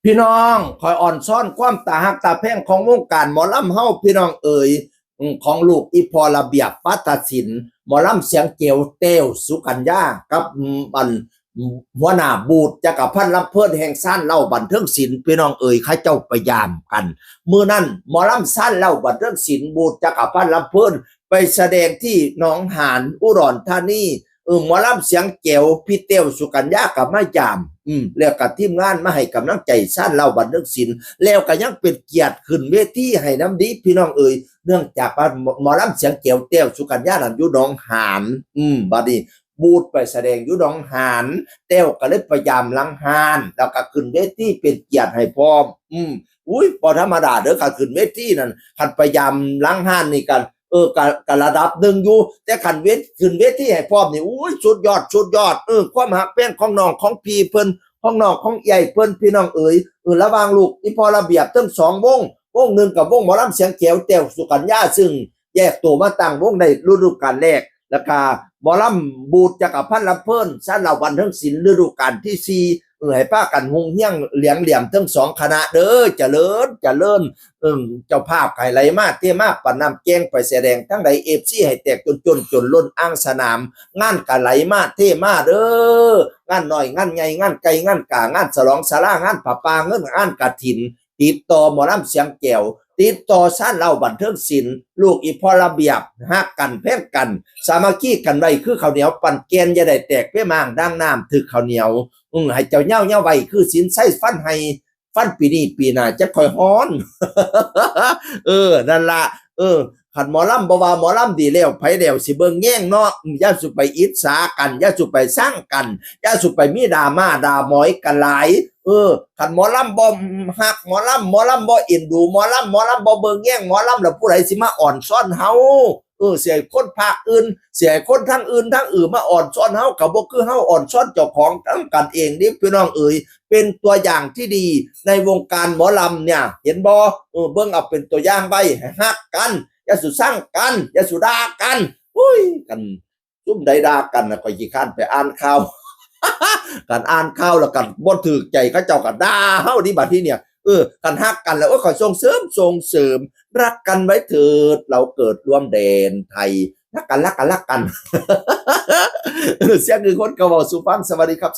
พี่น้องคอยอ่อนซ่อนความตาหักตาแพร่งของวงการหมอลำเฮาพี่น้องเอ๋ยของลูกอีพอระเบียบปัตศิลป์หมอลำเสียงเกวเต้วสุกัญญากับบันหัวหน้าบูดจักรพันธ์ลำเพิ่นแห่งซ่านเล่าบันเทิงศิลป์พี่น้องเอ๋ยข้าเจ้าพยายามกันมื้อนั้นหมอลำซ่านเล่าบันเทิงศิลป์บูดจักรพันธ์ลำเพิ่นไปแสดงที่หนองหานอุดรธานีหมอลำเสียงเก๋วพี่เต้วสุกัญญากับมายามแล้วกับทีมงานมาให้กำลังใจซ่านเล่าบันเทิงศิลป์แล้วก็ยังเป็นเกียรติขึ้นเวทีให้น้ำดีพี่น้องเอ๋ยเนื่องจากว่าหมอลำเสียงเก๋วเต้วสุกัญญานั่นอยู่หนองหานบัดนี้บูดไปแสดงอยู่หนองหานเต้วก็เลยพยายามลังหานแล้วก็ขึ้นเวทีเป็นเกียรติให้พร้อมอุ้ยพอธรรมดาเด้อการขึ้นเวทีนั่นคันพยายามลังหานนี่กันกันระดับหนึ่งอยู่แต่ขันเวทขึ้นเวทีให้พร้อมนี่อุ้ยสุดยอดความหักแป้งของน้องของพี่เพิ่นของน้องของใหญ่เพิ่นพี่น้องเอ๋ยระหว่างลูกอีพอระเบียบทั้งสองวงหนึ่งกับวงหมอลำเสียงแก้วแต้วสุกัญญาซึ่งแยกตัวมาตั้งวงในฤดูกาลแรกแล้วก็หมอลำบูดจักรพันธ์ลำเพิ่นซ่านเหล่าบันเทิงศิลป์ฤดูกาลที่สี่ให้ป้ากันหงเฮี้ยงเหลียงเหลี่ยมทั้งสองคณะเด้อเจริญเจ้าภาพไก่ไหลมากเท่มากปนำแกงไปแสดงทั้งใดเอฟซีให้แตกจนล้นอ้างสนามงานกะไหลมากเท่มากเด้องานหน่อยงานใหญ่งานไกลงานกางานฉลองสลางานผาปาเงินงานกะถินติดต่อหมอลำเสียงแก้วติดต่อซ่านเล่าบันเทิงศิลป์ลูกอีพอระเบียบฮักกันแพ่งกันสามัคคีกันไว้คือข้าวเหนียวปั่นแกนอย่าได้แตกเป้มางดังน้ำถึกข้าวเหนียวให้เจ้าเน่าไว้คือสินไส้ฟันให้ฟันปีนี้ปีหน้าจะค่อยฮ้อน นั่นละขันหมอลำบ่ว่าหมอลำดีแล้วไผแล้วสิเบิ่งแย่งเนาะอย่าสุไปอิจฉากันอย่าสุไปสร้างกันอย่าสุไปมีดราม่าด่าหมอยกันหลายขันหมอลำบ่ฮักหมอลำบ่เอ็นดูหมอลำบ่เบิ่งแย่งหมอลำแล้วผู้ใดสิมาอ่อนซ้อนเฮาเสียคนภาคอื่นเสียคนทั้งอื่นมาอ่อนซ้อนเฮาก็บ่คือเฮาอ่อนซ้อนเจ้าของทั้งกันเองนี่พี่น้องเอ๋ยเป็นตัวอย่างที่ดีในวงการหมอลำเนี่ยเห็นบ่เบิ่งเอาเป็นตัวอย่างไว้ให้ฮักกันอย่าสุสร้างกันอย่าสุด่ากันอุ้ยกันซุ่มใดด่ากันน่ะข่อยขี้คร้านไปอ่านข่าวกันอ่านข่าวแล้วกันบ่ถูกใจเขาเจ้าก็ด่าเฮานี่บัดนี้เนี่ยกันฮักกันแล้วข่อยส่งเสริมรักกันไว้เถิดเราเกิดร่วมแดนไทยรักกัน เสียงคือคนเก่าเว้าสู่ฟังสวัสดีครับ